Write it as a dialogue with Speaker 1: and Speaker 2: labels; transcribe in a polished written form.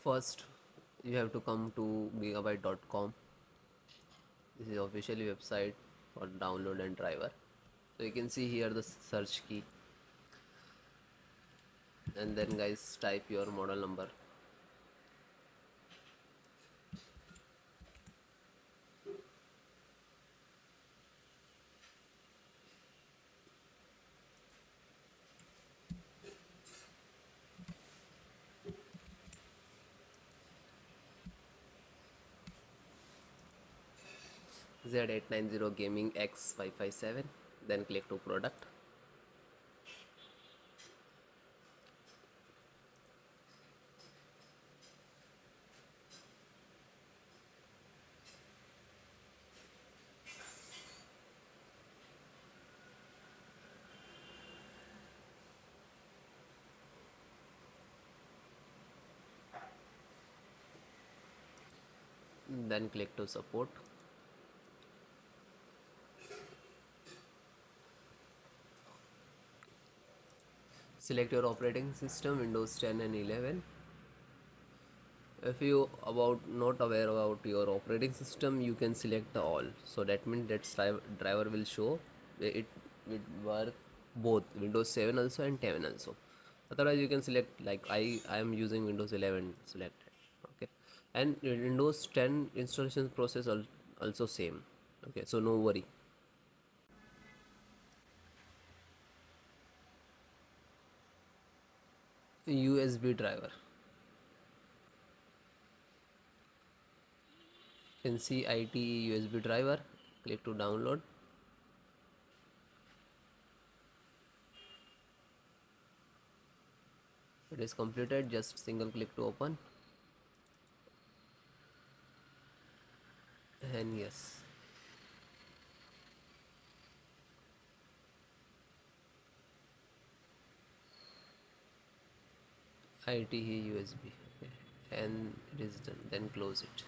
Speaker 1: First, you have to come to gigabyte.com. This is officially website for download and driver. So you can see here the search key, and then guys type your model number. Z890 Gaming X 557. Then click to product. Then click to support. Select your operating system, Windows 10 and 11. If you about not aware about your operating system, you can select all. So that means that driver will show. It will work both Windows 7 also and 10 also. Otherwise you can select, like I am using Windows 11, select it. Okay, and Windows 10 installation process also same. Okay, so no worry. USB driver, NCIT USB driver. Click to download. It is completed. Just single click to open, and yes, IT USB. Okay. And it is done. Then close it.